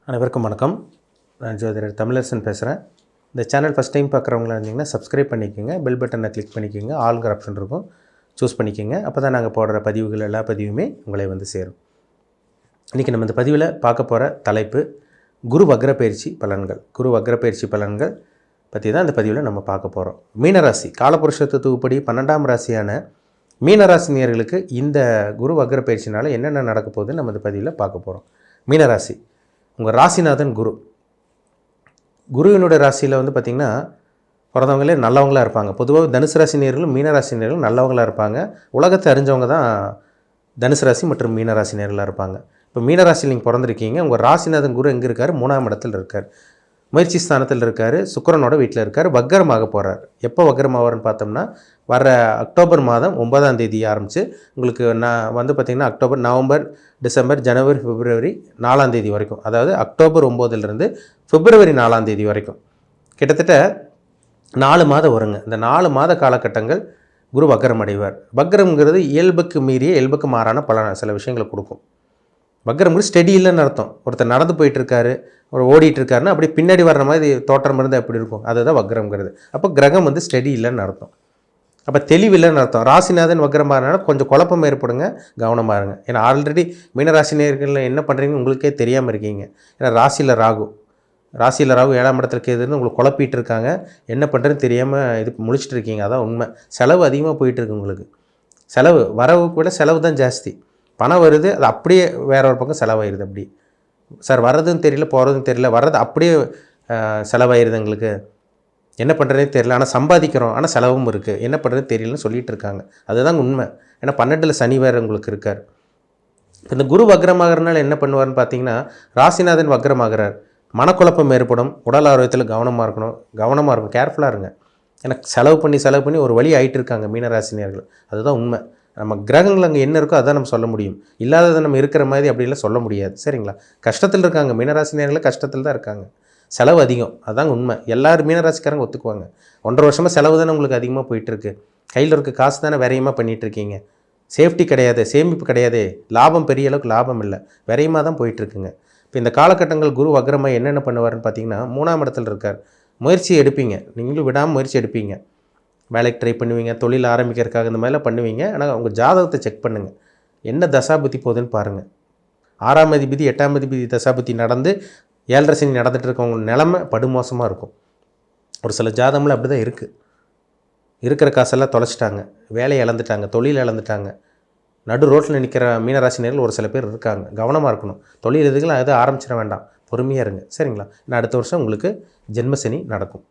அனைவருக்கும் வணக்கம். நான் ஜோதிடர் தமிழரசன் பேசுகிறேன். இந்த சேனல் ஃபஸ்ட் டைம் பார்க்குறவங்களா இருந்தீங்கன்னா சப்ஸ்கிரைப் பண்ணிக்கோங்க, பெல் பட்டனை கிளிக் பண்ணிக்கோங்க, ஆல்ங்கிற ஆப்ஷன் இருக்கும், சூஸ் பண்ணிக்கோங்க. அப்போ தான் நாங்கள் போடுற பதிவுகள் எல்லா பதிவுமே உங்களை வந்து சேரும். இன்றைக்கி நம்ம இந்த பதிவில் பார்க்க போகிற தலைப்பு குரு வக்ர பயிற்சி பலன்கள். குரு வக்ர பயிற்சி பலன்கள் பற்றி தான் இந்த பதிவில் நம்ம பார்க்க போகிறோம். மீனராசி காலபுருஷ தத்துவப்படி 12ஆம் ராசியான மீனராசி நேயர்களுக்கு இந்த குரு வக்ர பயிற்சினால் என்னென்ன நடக்க போகுதுன்னு நம்ம இந்த பதிவில் பார்க்க போகிறோம். மீனராசி உங்கள் ராசிநாதன் குரு. குருவினுடைய ராசியில் வந்து பார்த்திங்கன்னா பிறந்தவங்களே நல்லவங்களாக இருப்பாங்க. பொதுவாக தனுசு ராசி நேயர்களும் மீனராசி நேயர்களும் நல்லவங்களாக இருப்பாங்க. உலகத்தை அறிஞ்சவங்க தான் தனுசு ராசி மற்றும் மீனராசி நேயர்களாக இருப்பாங்க. இப்போ மீனராசியில் நீங்கள் பிறந்திருக்கீங்க. உங்கள் ராசிநாதன் குரு எங்கே இருக்கார்? 3ஆம் இடத்தில் இருக்கார், முயற்சி ஸ்தானத்தில் இருக்கார், சுக்கிரனோட வீட்டில் இருக்கார், வக்கரமாக போகிறார். எப்போ வக்கரமாவார்னு பார்த்தோம்னா வர அக்டோபர் மாதம் 9ஆம் தேதி ஆரம்பித்து உங்களுக்கு நான் வந்து பார்த்திங்கன்னா அக்டோபர், நவம்பர், டிசம்பர், ஜனவரி, பிப்ரவரி 4ஆம் தேதி வரைக்கும், அதாவது அக்டோபர் 9லேருந்து பிப்ரவரி 4ஆம் தேதி வரைக்கும் கிட்டத்தட்ட 4 மாதம் வருங்க. இந்த 4 மாத காலகட்டங்கள் குரு வக்கரம் அடைவார். வக்கரம்ங்கிறது இயல்புக்கு மீறிய இயல்புக்கு மாறான பல சில விஷயங்களை கொடுக்கும். வக்கரம்ங்கிறது ஸ்டெடி இல்லைன்னு அர்த்தம். ஒருத்தர் நடந்து போயிட்டுருக்காரு, ஒரு ஓடிட்டு இருக்காருன்னா அப்படி பின்னாடி வர்ற மாதிரி தோற்றம் இருந்தால் எப்படி இருக்கும்? அதுதான் வக்கரம்ங்கிறது. அப்போ கிரகம் வந்து ஸ்டெடி இல்லைன்னு அர்த்தம். அப்போ தெளிவில்லைன்னு அர்த்தம். ராசிநாதன் வக்கரமாகறனால கொஞ்சம் குழப்பம் ஏற்படுங்க, கவனமாக இருங்க. ஏன்னா ஆல்ரெடி மீனராசி நேயர்கள் என்ன பண்ணுறீங்கன்னு உங்களுக்கே தெரியாமல் இருக்கீங்க. ஏன்னா ராசியில் ராகு 7ஆம் இடத்துல கேதுன்னு உங்களுக்கு குழப்பிட்டு இருக்காங்க. என்ன பண்ணுறதுன்னு தெரியாமல் இது முழிச்சிட்டு இருக்கீங்க. அதான் உண்மை. செலவு அதிகமாக போயிட்டுருக்கு உங்களுக்கு. செலவு வரவுக்கு விட செலவு தான் ஜாஸ்தி. பணம் வருது, அது அப்படியே வேற ஒரு பக்கம் செலவாயிருது. அப்படி சார் வர்றதுன்னு தெரியல, போகிறதுன்னு தெரியல, வர்றது அப்படியே செலவாயிருது, எங்களுக்கு என்ன பண்ணுறதே தெரியல, ஆனால் சம்பாதிக்கிறோம், ஆனால் செலவும் இருக்குது, என்ன பண்ணுறதுன்னு தெரியலன்னு சொல்லிகிட்டு இருக்காங்க. அதுதான் உண்மை. ஏன்னா 12ல் சனி வேறு உங்களுக்கு இருக்கார். இந்த குரு வக்ரமாகறனால என்ன பண்ணுவார்னு பார்த்தீங்கன்னா ராசிநாதன் வக்ரமாகிறார். மனக்குழப்பம் ஏற்படும், உடல் ஆரோக்கியத்தில் கவனமாக இருக்கணும், கேர்ஃபுல்லாக இருங்க. ஏன்னா செலவு பண்ணி ஒரு வழி ஆகிட்டு இருக்காங்க மீனராசினியர்கள். அதுதான் உண்மை. நம்ம கிரகங்கள் அங்கே என்ன இருக்கோ அதான் நம்ம சொல்ல முடியும். இல்லாததை நம்ம இருக்கிற மாதிரி அப்படிலாம் சொல்ல முடியாது. சரிங்களா? கஷ்டத்தில் இருக்காங்க மீனராசினியர்கள், கஷ்டத்தில் தான் இருக்காங்க. செலவு அதிகம், அதாங்க உண்மை. எல்லாரும் மீனராசிக்காரங்க ஒத்துக்குவாங்க. 1.5 வருஷமாக செலவு தானே உங்களுக்கு அதிகமாக போயிட்டுருக்கு. கையில் இருக்க காசு தானே விரயமாக பண்ணிகிட்ருக்கீங்க. சேஃப்டி கிடையாது, சேமிப்பு கிடையாது, லாபம் பெரிய அளவுக்கு லாபம் இல்லை, விரயமாக தான் போயிட்டுருக்குங்க. இப்போ இந்த காலகட்டங்கள் குரு வக்ரமாக என்னென்ன பண்ணுவார்னு பார்த்தீங்கன்னா 3ஆம் இடத்துல இருக்கார். முயற்சி எடுப்பீங்க, நீங்களும் விடாமல் முயற்சி எடுப்பீங்க. வேலைக்கு ட்ரை பண்ணுவீங்க, தொழில் ஆரம்பிக்கிறதுக்காக இந்த மாதிரிலாம் பண்ணுவீங்க. ஆனால் உங்கள் ஜாதகத்தை செக் பண்ணுங்கள், என்ன தசாபுத்தி போகுதுன்னு பாருங்கள். 6ஆம் அதிபதி 8ஆம் அதிபதி தசாபுத்தி நடந்து 7.5 சனி நடந்துகிட்டு இருக்கவங்க நிலமை படுமோசமாக இருக்கும். ஒரு சில ஜாதகம்ல அப்படி தான் இருக்குது. இருக்கிற காசெல்லாம் தொலைச்சிட்டாங்க, வேலையை இழந்துட்டாங்க, தொழில் இழந்துட்டாங்க. நடு ரோட்டில் நிற்கிற மீனராசினியர்கள் ஒரு சில பேர் இருக்காங்க. கவனமாக இருக்கணும். தொழில் இதுக்கெல்லாம் எதுவும் ஆரம்பிச்சிட வேண்டாம், பொறுமையாக இருங்க. சரிங்களா? இன்னும் அடுத்த வருஷம் உங்களுக்கு ஜென்மசனி நடக்கும்.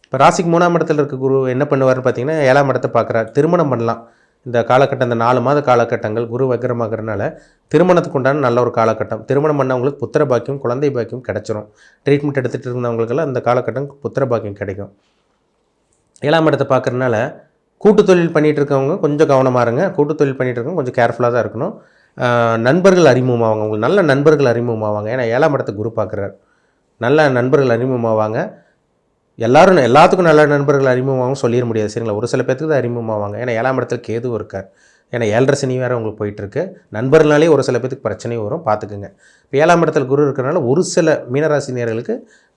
இப்போ ராசிக்கு 3ஆம் இடத்துல இருக்க குரு என்ன பண்ணுவார்னு பார்த்தீங்கன்னா 7ஆம் இடத்தை பார்க்குறார். திருமணம் பண்ணலாம். இந்த காலகட்டம், இந்த 4 மாத காலகட்டங்கள் குரு வக்ரமாகறனால திருமணத்துக்கு உண்டான நல்ல ஒரு காலகட்டம். திருமணம் பண்ணவங்களுக்கு புத்திர பாக்கியம், குழந்தை பாக்கியம் கிடைச்சிரும். ட்ரீட்மெண்ட் எடுத்துகிட்டு இருந்தவங்களுக்கெல்லாம் இந்த காலகட்டம் புத்திர பாக்கியம் கிடைக்கும். 7ஆம் இடத்தை பார்க்குறதுனால கூட்டு தொழில் பண்ணிகிட்டு இருக்கவங்க கொஞ்சம் கவனமாக இருங்க. கூட்டு தொழில் பண்ணிகிட்டு இருக்கவங்க கொஞ்சம் கேர்ஃபுல்லாக தான் இருக்கணும். நண்பர்கள் அறிமுகமாவாங்க, உங்களுக்கு நல்ல நண்பர்கள் அறிமுகமாவாங்க. ஏன்னா 7ஆம் இடத்தை குரு பார்க்குறார். நல்ல நண்பர்கள் அறிமுகமாவாங்க. எல்லாத்துக்கும் நல்ல நண்பர்கள் அறிமுகமாகவும் சொல்லிட முடியாது. சரிங்களா? ஒரு சில பேருக்கு தான் அறிமுகமாவாங்க. ஏன்னா 7ஆம் இடத்துல கேது இருக்கார். ஏன்னா 7.5 சனி வேறு உங்களுக்கு போயிட்டுருக்கு. நண்பர்களாலே ஒரு சில பேருக்கு பிரச்சனையும் வரும், பார்த்துக்குங்க. இப்போ 7ஆம் இடத்துல குரு இருக்கிறனால ஒரு சில மீனராசினியர்களுக்கு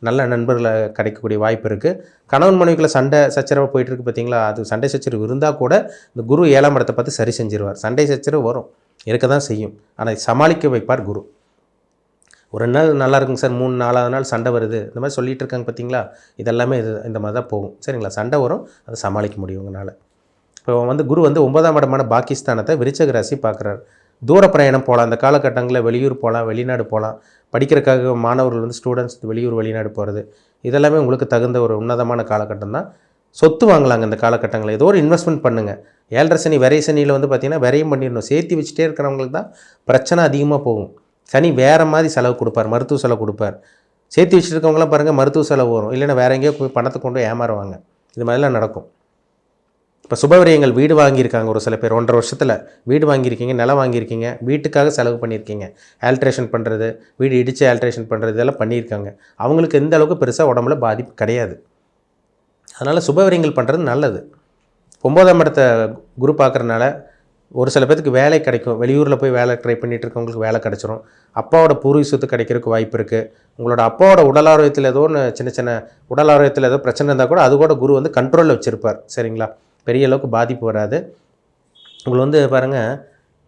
நல்ல நண்பர்களை கிடைக்கக்கூடிய வாய்ப்பு இருக்குது. கணவன் மனைவிக்குள்ள சண்டை சச்சரவு போயிட்டுருக்கு பார்த்தீங்களா? அது சண்டை சச்சரவு இருந்தால் கூட இந்த குரு 7ஆம் இடத்தை பார்த்து சரி செஞ்சிருவார். சண்டை சச்சரவு வரும், இருக்க தான் செய்யும், ஆனால் சமாளிக்க வைப்பார் குரு. ஒரு நாள் நல்லா இருக்குங்க சார், 3-4ஆவது நாள் சண்டை வருது, இந்த மாதிரி சொல்லிகிட்டு இருக்காங்க பார்த்தீங்களா? இதெல்லாமே இந்த மாதிரி தான் போகும். சரிங்களா? சண்டை வரும், அதை சமாளிக்க முடியும் உங்களால். இப்போ வந்து குரு வந்து 9ஆம் இடமான பாகிஸ்தானத்தை விருச்சிக ராசி பார்க்குறாரு. தூர பிரயாணம் போகலாம். இந்த காலகட்டங்களில் வெளியூர் போகலாம், வெளிநாடு போகலாம். படிக்கிறதுக்காக மாணவர்கள் வந்து ஸ்டூடெண்ட்ஸ் வெளியூர் வெளிநாடு போகிறது, இதெல்லாமே உங்களுக்கு தகுந்த ஒரு உன்னதமான காலகட்டம் தான். சொத்து வாங்கலாங்க இந்த காலகட்டங்களில். ஏதோ ஒரு இன்வெஸ்ட்மெண்ட் பண்ணுங்கள். 7.5 சனி விரை சனியில் வந்து பார்த்திங்கன்னா விரையும் பண்ணிடணும். சேர்த்து வச்சுட்டே இருக்கிறவங்களுக்கு தான் பிரச்சனை அதிகமாக போகும். சனி வேறு மாதிரி செலவு கொடுப்பார், மருத்துவ செலவு கொடுப்பார். சேர்த்து வச்சுட்டு இருக்கவங்களாம் பாருங்கள், மருத்துவ செலவு வரும், இல்லைன்னா வேறு எங்கேயோ போய் பணத்தை கொண்டு ஏமாறுவாங்க. இது மாதிரிலாம் நடக்கும். இப்போ சுபவிரயங்கள், வீடு வாங்கியிருக்காங்க ஒரு சில பேர், 1.5 வருஷத்தில் வீடு வாங்கியிருக்கீங்க, நிலம் வாங்கியிருக்கீங்க, வீட்டுக்காக செலவு பண்ணியிருக்கீங்க, ஆல்ட்ரேஷன் பண்ணுறது, வீடு இடித்து ஆல்ட்ரேஷன் பண்ணுறது, இதெல்லாம் பண்ணியிருக்காங்க. அவங்களுக்கு எந்த அளவுக்கு பெருசாக உடம்புல பாதிப்பு கிடையாது. அதனால் சுபவிரயங்கள் பண்ணுறது நல்லது. 9ஆம் இடத்தை குரு பார்க்குறதுனால ஒரு சில பேருக்கு வேலை கிடைக்கும். வெளியூரில் போய் வேலை ட்ரை பண்ணிகிட்டு இருக்கவங்களுக்கு வேலை கிடச்சிரும். அப்பாவோட பூர்வீக சொத்து கிடைக்கிறதுக்கு வாய்ப்பு இருக்குது. உங்களோட அப்பாவோட உடல் ஆரோக்கியத்தில் ஏதோ ஒன்று சின்ன சின்ன உடல் ஆரோக்கியத்தில் ஏதோ பிரச்சனை இருந்தால் கூட அது கூட குரு வந்து கண்ட்ரோலில் வச்சுருப்பார். சரிங்களா? பெரிய அளவுக்கு பாதிப்பு வராது. உங்களுக்கு வந்து பாருங்கள்,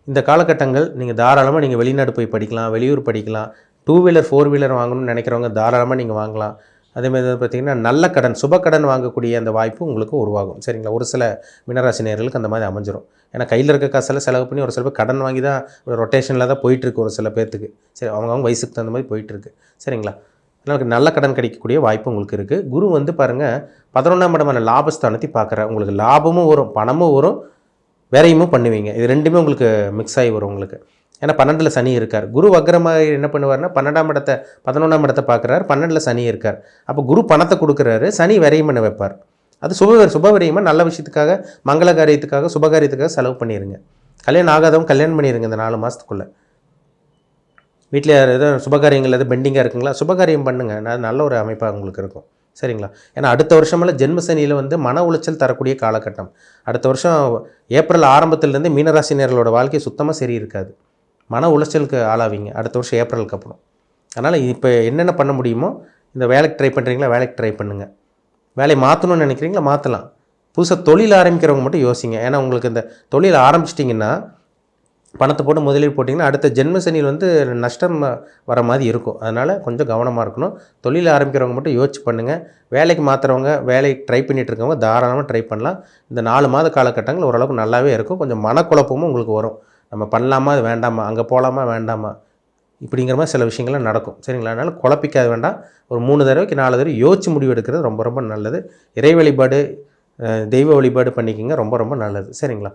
இந்த காலகட்டங்கள் நீங்கள் தாராளமாக நீங்கள் வெளிநாடு போய் படிக்கலாம், வெளியூர் படிக்கலாம். 2 வீலர் 4 வீலர் வாங்கணும்னு நினைக்கிறவங்க தாராளமாக நீங்கள் வாங்கலாம். அதேமாதிரி பார்த்திங்கன்னா நல்ல கடன், சுப கடன் வாங்கக்கூடிய அந்த வாய்ப்பு உங்களுக்கு உருவாகும். சரிங்களா? ஒரு சில மீனராசி நேயர்களுக்கு அந்த மாதிரி அமைஞ்சிரும். ஏன்னா கையில் இருக்க காசெல்லாம் செலவு பண்ணி ஒரு சில பேர் கடன் வாங்கி தான் ரொட்டேஷனில் தான் போயிட்டுருக்கு ஒரு சில பேர்த்துக்கு. சரி, அவங்கவுங்க வயசுக்கு தகுந்த மாதிரி போயிட்டுருக்கு. சரிங்களா? அதனால் நல்ல கடன் கிடைக்கக்கூடிய வாய்ப்பு உங்களுக்கு இருக்குது. குரு வந்து பாருங்கள் 11ஆம் இடமான லாபஸ்தானத்தை பார்க்குறார். உங்களுக்கு லாபமும் வரும், பணமும் வரும், வேறையுமும் பண்ணுவீங்க. இது ரெண்டுமே உங்களுக்கு மிக்ஸ் ஆகி வரும் உங்களுக்கு. ஏன்னா 12ல் சனி இருக்கார். குரு வக்ரமாக என்ன பண்ணுவார்னா 11ஆம் இடத்தை பார்க்குறாரு, 12ல் சனி இருக்கார். அப்போ குரு பணத்தை கொடுக்குறாரு, சனி விரையும் பண்ண வைப்பார். அது சுபவிரயமாக நல்ல விஷயத்துக்காக, மங்கள காரியத்துக்காக, சுபகாரியத்துக்காக செலவு பண்ணிடுங்க. கல்யாணம் ஆகாதவங்க கல்யாணம் பண்ணிடுங்க இந்த 4 மாதத்துக்குள்ளே. வீட்டில் எதாவது சுபகாரியங்கள் எதாவது பெண்டிங்காக இருக்குங்களா, சுபகாரியம் பண்ணுங்கள். நல்ல ஒரு அமைப்பாக உங்களுக்கு இருக்கும். சரிங்களா? ஏன்னா அடுத்த வருஷமெல்லாம் ஜென்ம சனியில் வந்து மன உளைச்சல் தரக்கூடிய காலகட்டம். அடுத்த வருஷம் ஏப்ரல் ஆரம்பத்திலேருந்து மீனராசினியர்களோட வாழ்க்கை சுத்தமாக சரி இருக்காது. மன உளைச்சலுக்கு ஆளாவீங்க அடுத்த வருஷம் ஏப்ரலுக்கு அப்புறம். அதனால் இப்போ என்னென்ன பண்ண முடியுமோ, இந்த வேலைக்கு ட்ரை பண்ணுறீங்களா, வேலைக்கு ட்ரை பண்ணுங்கள். வேலையை மாற்றணும்னு நினைக்கிறீங்களா, மாற்றலாம். புதுசாக தொழில் ஆரம்பிக்கிறவங்க மட்டும் யோசிங்க. ஏன்னா உங்களுக்கு இந்த தொழில் ஆரம்பிச்சிட்டிங்கன்னா, பணத்தை போட்டு முதலீடு போட்டிங்கன்னா அடுத்த ஜென்ம சனியில் வந்து நஷ்டம் வர மாதிரி இருக்கும். அதனால் கொஞ்சம் கவனமாக இருக்கணும். தொழில் ஆரம்பிக்கிறவங்க மட்டும் யோசிச்சு பண்ணுங்கள். வேலைக்கு மாற்றுறவங்க, வேலைக்கு ட்ரை பண்ணிகிட்டு இருக்கவங்க தாராளமாக ட்ரை பண்ணலாம். இந்த 4 மாத காலகட்டங்கள் ஓரளவுக்கு நல்லாவே இருக்கும். கொஞ்சம் மனக்குழப்பமும் உங்களுக்கு வரும். நம்ம பண்ணலாமா, அது வேண்டாமா, அங்கே போகலாமா வேண்டாமா, இப்படிங்கிற மாதிரி சில விஷயங்கள்லாம் நடக்கும். சரிங்களா? அதனால் குழப்பிக்காத வேண்டாம். ஒரு 3 தடவைக்கு 4 தடவை யோசிச்சு முடிவு எடுக்கிறது ரொம்ப ரொம்ப நல்லது. இறை வழிபாடு, தெய்வ வழிபாடு பண்ணிக்கிங்க, ரொம்ப ரொம்ப நல்லது. சரிங்களா?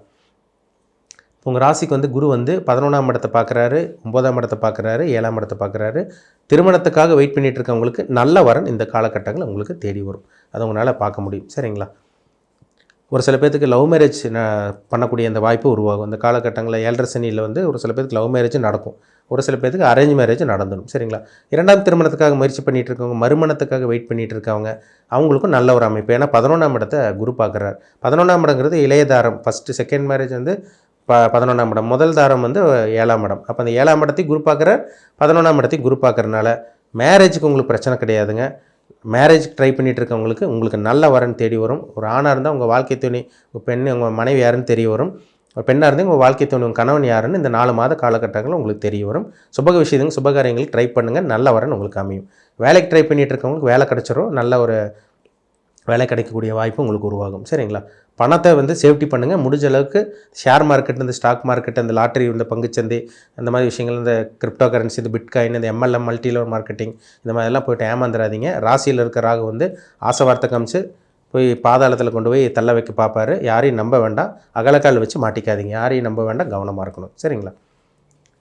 உங்கள் ராசிக்கு வந்து குரு வந்து 11ஆம் இடத்தை பார்க்குறாரு, 9ஆம் இடத்தை பார்க்குறாரு, 7ஆம் இடத்தை பார்க்குறாரு. திருமணத்துக்காக வெயிட் பண்ணிகிட்டு இருக்கவங்களுக்கு நல்ல வரன் இந்த காலகட்டங்கள் உங்களுக்கு தேடி வரும். அதை உங்களால் பார்க்க முடியும். சரிங்களா? ஒரு சில பேர்த்துக்கு லவ் மேரேஜ் பண்ணக்கூடிய அந்த வாய்ப்பு உருவாகும். இந்த காலகட்டங்களில் 7.5 சனியில் வந்து ஒரு சில பேருக்கு லவ் மேரேஜ் நடக்கும். ஒரு சில பேருக்கு அரேஞ்ச் மேரேஜ் நடந்துடும். சரிங்களா? 2ஆம் திருமணத்துக்காக முயற்சி பண்ணிகிட்டு இருக்கவங்க, மறுமணத்துக்காக வெயிட் பண்ணிகிட்டு இருக்கவங்க, அவங்களுக்கும் நல்ல ஒரு அமைப்பு. ஏன்னா 11ஆம் இடத்தை குரு பார்க்குறாரு. 11ஆம் இடங்கிறது இளைய தாரம். ஃபஸ்ட்டு செகண்ட் மேரேஜ் வந்து 11ஆம் இடம், முதல் தாரம் வந்து 7ஆம் இடம். அப்போ அந்த 7ஆம் இடத்தையும் குரு பார்க்குறார், 11ஆம் இடத்தையும் குரு பார்க்குறதுனால மேரேஜுக்கு உங்களுக்கு பிரச்சனை கிடையாதுங்க. மேரேஜ் ட்ரை பண்ணிகிட்டு இருக்கவங்களுக்கு உங்களுக்கு நல்ல வரன் தேடி வரும். ஒரு ஆணாக இருந்தால் உங்கள் வாழ்க்கை துணை, உங்கள் பெண், உங்கள் மனைவி யாருன்னு தெரிய வரும். ஒரு பெண்ணாக இருந்தால் உங்கள் வாழ்க்கை துணை, உங்கள் கணவன் யாருன்னு இந்த 4 மாத காலகட்டங்கள் உங்களுக்கு தெரிய வரும். சுபகாரியங்களுக்கு ட்ரை பண்ணுங்கள், நல்ல வரன் உங்களுக்கு அமையும். வேலைக்கு ட்ரை பண்ணிகிட்டு இருக்கவங்களுக்கு வேலை கிடச்சிரும், நல்ல ஒரு வேலை கிடைக்கக்கூடிய வாய்ப்பு உங்களுக்கு உருவாகும். சரிங்களா? பணத்தை வந்து சேஃப்டி பண்ணுங்கள். முடிஞ்ச அளவுக்கு ஷேர் மார்க்கெட், இந்த ஸ்டாக் மார்க்கெட், இந்த லாட்டரி, இந்த பங்குச்சந்தை, அந்த மாதிரி விஷயங்கள், இந்த கிரிப்டோ கரன்சி, இந்த பிட்காயின், இந்த MLM மல்டி லெவல் மார்க்கெட்டிங், இந்த மாதிரிலாம் போய்ட்டு ஏமாந்துடாதீங்க. ராசியில் இருக்க ராகு வந்து ஆசை வார்த்தை காமிச்சு போய் பாதாளத்தில் கொண்டு போய் தள்ள வைக்க பார்ப்பாரு. யாரையும் நம்ப வேண்டாம். அகலக்கால் வச்சு மாட்டிக்காதீங்க. யாரையும் நம்ப வேண்டாம். கவனமாக இருக்கணும். சரிங்களா?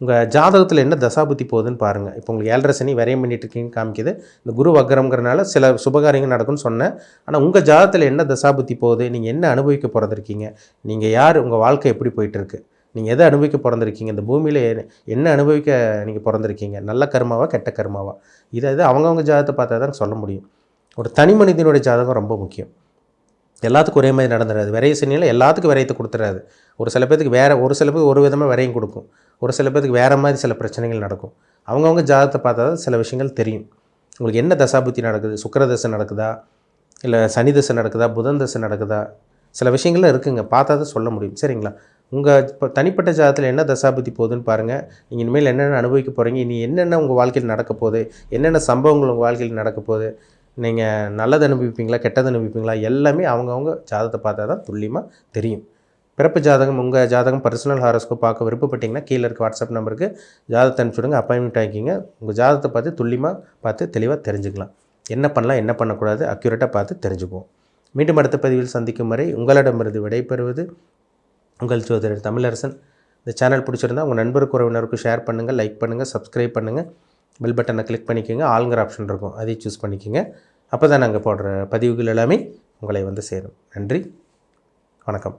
உங்கள் ஜாதகத்தில் என்ன தசாபுத்தி போகுதுன்னு பாருங்கள். இப்போ உங்களுக்கு 7.5 சனி விரையம் பண்ணிட்டு இருக்கீங்கன்னு காமிக்குது. இந்த குரு வக்ரம்ங்கிறனால சில சுபகாரியங்கள் நடக்கும்னு சொன்னேன். ஆனால் உங்கள் ஜாதகத்தில் என்ன தசாபுத்தி போகுது, நீங்கள் என்ன அனுபவிக்க பிறந்திருக்கீங்க, நீங்கள் யார், உங்கள் வாழ்க்கை எப்படி போயிட்டுருக்கு, நீங்கள் எதை அனுபவிக்க பிறந்திருக்கீங்க, இந்த பூமியில் என்ன அனுபவிக்க நீங்கள் பிறந்திருக்கீங்க, நல்ல கர்மாவா கெட்ட கர்மாவா, இதை அவங்கவுங்க ஜாதகத்தை பார்த்தா தான் சொல்ல முடியும். ஒரு தனி மனிதனுடைய ஜாதகம் ரொம்ப முக்கியம். எல்லாத்துக்கும் ஒரே மாதிரி நடந்துடாது. விரைய சனியில் எல்லாத்துக்கும் விரையத்தை கொடுத்துடாது. ஒரு சில பேருக்கு ஒரு சில பேருக்கு ஒரு விதமாக விரையும் கொடுக்கும். ஒரு சில பேருக்கு வேறு மாதிரி சில பிரச்சனைகள் நடக்கும். அவங்கவுங்க ஜாதகத்தை பார்த்தா தான் சில விஷயங்கள் தெரியும். உங்களுக்கு என்ன தசாபுத்தி நடக்குது, சுக்கிர தசை நடக்குதா, இல்லை சனி தசை நடக்குதா, புதன் தசை நடக்குதா, சில விஷயங்கள்லாம் இருக்குங்க. பார்த்தா தான் சொல்ல முடியும். சரிங்களா? உங்கள் இப்போ தனிப்பட்ட ஜாதகத்தில் என்ன தசாபுத்தி போகுதுன்னு பாருங்கள். நீங்கள் இனிமேல் என்னென்ன அனுபவிக்க போகிறீங்க, இனி என்னென்ன உங்கள் வாழ்க்கையில் நடக்க போகுது, என்னென்ன சம்பவங்கள் உங்கள் வாழ்க்கையில் நடக்க போகுது, நீங்கள் நல்லது அனுபவிப்பீங்களா, கெட்டது அனுபவிப்பீங்களா, எல்லாமே அவங்கவுங்க ஜாதகத்தை பார்த்தா தான் துல்லியமாக தெரியும். பிறப்பு ஜாதகம், உங்கள் ஜாதகம் பர்சனல் ஹாரோஸ்கோப் பார்க்க விருப்பப்பட்டிங்கன்னா கீழே இருக்க வாட்ஸ்அப் நம்பருக்கு ஜாதகத்தை அனுப்பிச்சுடுங்க. அப்பாயின்மெண்ட் ஆகிக்கிங்க. உங்கள் ஜாதகத்தை பார்த்து துல்லியமாக பார்த்து தெளிவாக தெரிஞ்சுக்கலாம். என்ன பண்ணலாம், என்ன பண்ணக்கூடாது, அக்யூரேட்டாக பார்த்து தெரிஞ்சுக்குவோம். மீண்டும் அடுத்த பதிவில் சந்திக்கும் வரை உங்களிடமிருந்து விடைபெறுவது உங்கள் ஜோதிடர் தமிழரசன். இந்த சேனல் பிடிச்சிருந்தால் உங்கள் நண்பருக்கு உறவினருக்கு ஷேர் பண்ணுங்கள், லைக் பண்ணுங்கள், சப்ஸ்கிரைப் பண்ணுங்கள். பெல் பட்டனை கிளிக் பண்ணிக்கோங்க. ஆளுங்கிற ஆப்ஷன் இருக்கும், அதையும் சூஸ் பண்ணிக்கோங்க. அப்போ தான் நாங்கள் போடுற பதிவுகள் எல்லாமே உங்களை வந்து சேரும். நன்றி, வணக்கம்.